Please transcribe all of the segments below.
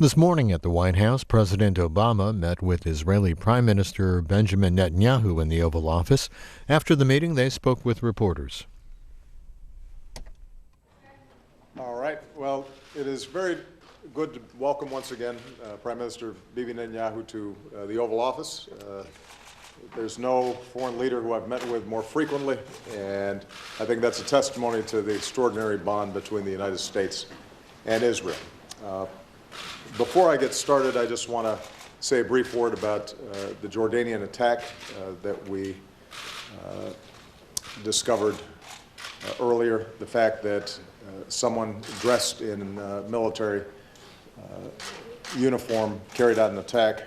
This morning at the White House, President Obama met with Israeli Prime Minister Benjamin Netanyahu in the Oval Office. After the meeting, they spoke with reporters. All right. Well, it is very good to welcome once again Prime Minister Bibi Netanyahu to the Oval Office. There's no foreign leader who I've met with more frequently, and I think that's a testimony to the extraordinary bond between the United States and Israel. Before I get started, I just want to say a brief word about the Jordanian attack that we discovered earlier, the fact that someone dressed in military uniform carried out an attack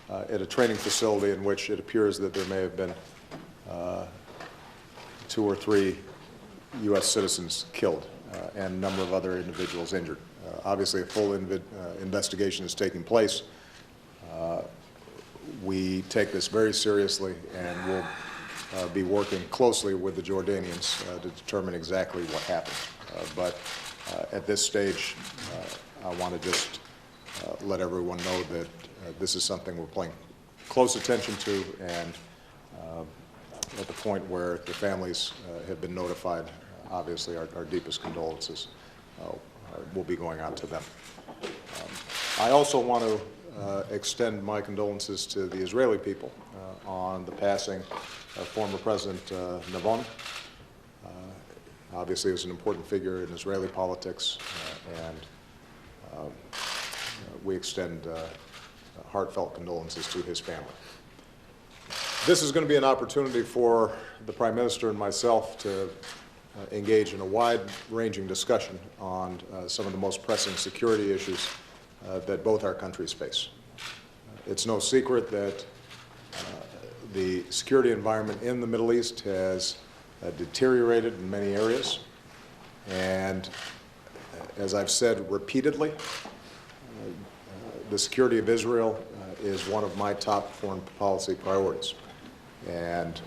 at a training facility in which it appears that there may have been 2 or 3 U.S. citizens killed and a number of other individuals injured. Obviously, a full investigation is taking place. We take this very seriously and will be working closely with the Jordanians to determine exactly what happened. But at this stage, I want to just let everyone know that this is something we're paying close attention to, and at the point where the families have been notified, obviously our deepest condolences will be going out to them. I also want to extend my condolences to the Israeli people on the passing of former President Navon. Obviously, he was an important figure in Israeli politics, and we extend heartfelt condolences to his family. This is going to be an opportunity for the Prime Minister and myself to engage in a wide-ranging discussion on some of the most pressing security issues that both our countries face. It's no secret that the security environment in the Middle East has deteriorated in many areas, and as I've said repeatedly, the security of Israel is one of my top foreign policy priorities, and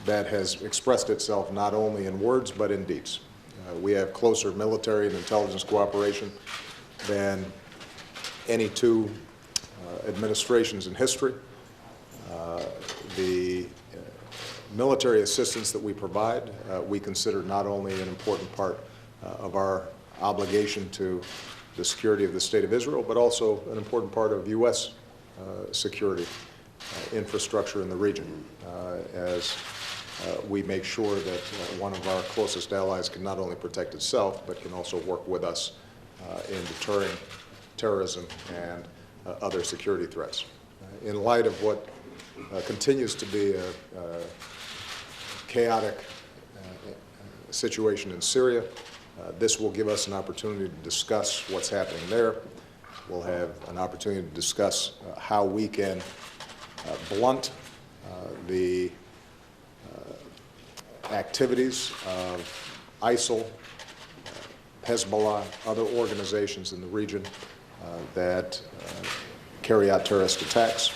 that has expressed itself not only in words but in deeds. We have closer military and intelligence cooperation than any 2 administrations in history. The military assistance that we provide, we consider not only an important part of our obligation to the security of the State of Israel, but also an important part of U.S. Security infrastructure in the region, as we make sure that one of our closest allies can not only protect itself, but can also work with us in deterring terrorism and other security threats. In light of what continues to be a chaotic situation in Syria, this will give us an opportunity to discuss what's happening there. We'll have an opportunity to discuss how we can blunt the activities of ISIL, Hezbollah, other organizations in the region that carry out terrorist attacks.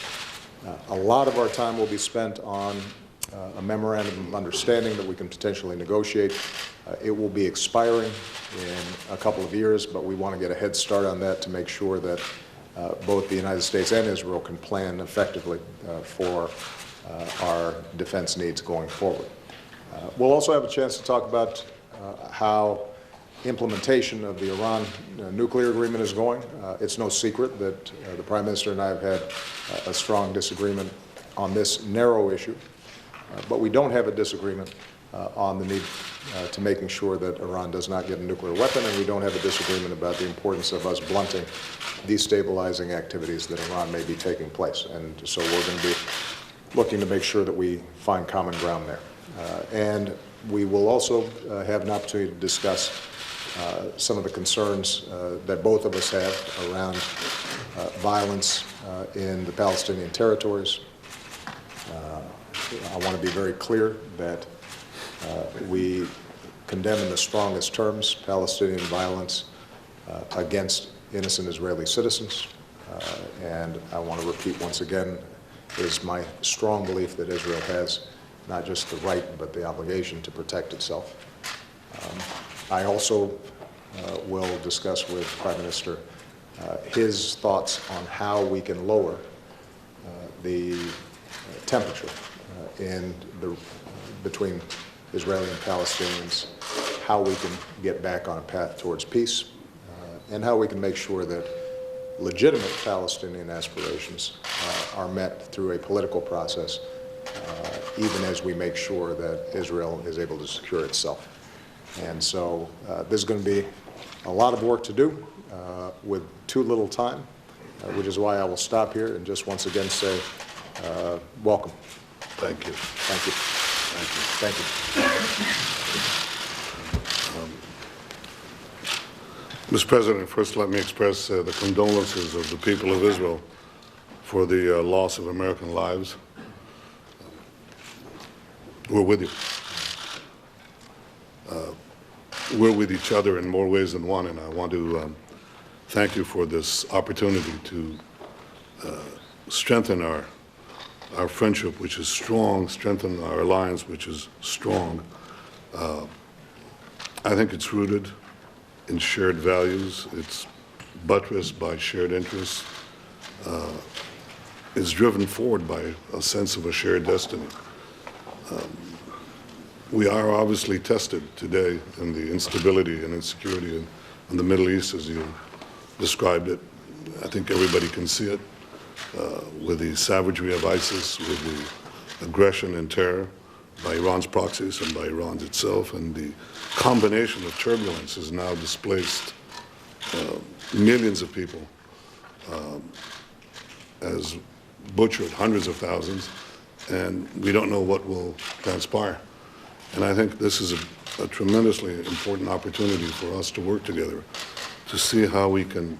A lot of our time will be spent on a memorandum of understanding that we can potentially negotiate. It will be expiring in a couple of years, but we want to get a head start on that to make sure that both the United States and Israel can plan effectively for our defense needs going forward. We'll also have a chance to talk about how implementation of the Iran nuclear agreement is going. It's no secret that the Prime Minister and I have had a strong disagreement on this narrow issue, but we don't have a disagreement on the need to making sure that Iran does not get a nuclear weapon, and we don't have a disagreement about the importance of us blunting destabilizing activities that Iran may be taking place. And so we're going to be looking to make sure that we find common ground there. And we will also have an opportunity to discuss some of the concerns that both of us have around violence in the Palestinian territories. I want to be very clear that we condemn in the strongest terms Palestinian violence against innocent Israeli citizens. And I want to repeat once again, it is my strong belief that Israel has not just the right but the obligation to protect itself. I also will discuss with Prime Minister his thoughts on how we can lower the temperature between Israeli and Palestinians, how we can get back on a path towards peace, and how we can make sure that legitimate Palestinian aspirations are met through a political process, even as we make sure that Israel is able to secure itself. And so there's going to be a lot of work to do with too little time, which is why I will stop here and just once again say welcome. Thank you. Thank you. Thank you. Mr. President, first let me express the condolences of the people of Israel for the loss of American lives. We're with you. We're with each other in more ways than one, and I want to thank you for this opportunity to strengthen our friendship, which is strong, strengthen our alliance, which is strong. I think it's rooted in shared values. It's buttressed by shared interests. It's driven forward by a sense of a shared destiny. We are obviously tested today in the instability and insecurity in the Middle East, as you described it. I think everybody can see it with the savagery of ISIS, with the aggression and terror by Iran's proxies and by Iran itself, and the combination of turbulence has now displaced millions of people, has butchered hundreds of thousands, and we don't know what will transpire. And I think this is a tremendously important opportunity for us to work together to see how we can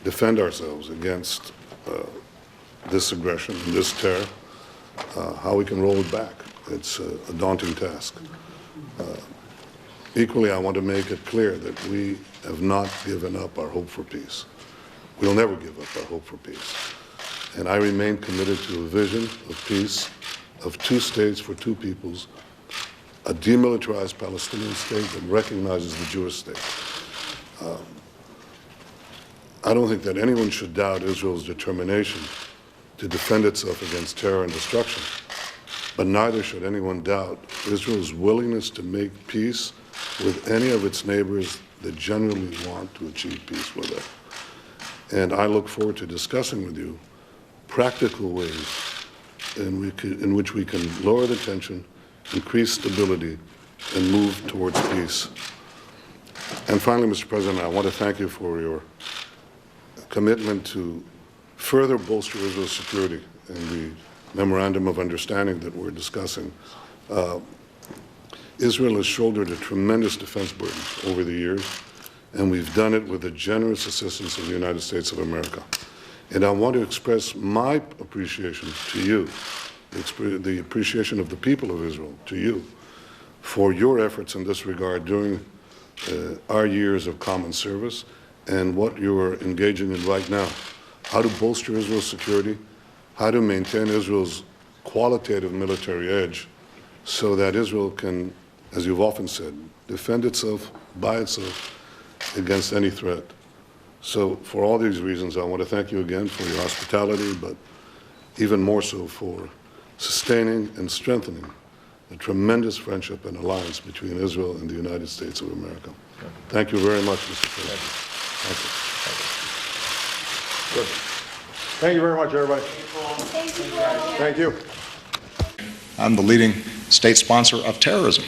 defend ourselves against this aggression and this terror, how we can roll it back. It's a daunting task. Equally, I want to make it clear that we have not given up our hope for peace. We'll never give up our hope for peace. And I remain committed to a vision of peace, of two states for two peoples, a demilitarized Palestinian state that recognizes the Jewish state. I don't think that anyone should doubt Israel's determination to defend itself against terror and destruction, but neither should anyone doubt Israel's willingness to make peace with any of its neighbors that genuinely want to achieve peace with it. And I look forward to discussing with you practical ways in which we can lower the tension, increase stability, and move towards peace. And finally, Mr. President, I want to thank you for your commitment to further bolster Israel's security in the memorandum of understanding that we're discussing. Israel has shouldered a tremendous defense burden over the years, and we've done it with the generous assistance of the United States of America. And I want to express my appreciation to you, the appreciation of the people of Israel to you, for your efforts in this regard during our years of common service and what you are engaging in right now. How to bolster Israel's security, how to maintain Israel's qualitative military edge so that Israel can, as you've often said, defend itself by itself against any threat. So for all these reasons, I want to thank you again for your hospitality, but even more so for sustaining and strengthening the tremendous friendship and alliance between Israel and the United States of America. Thank you very much, Mr. President. Thank you. Good. Thank you very much, everybody. Thank you. I'm the leading state sponsor of terrorism.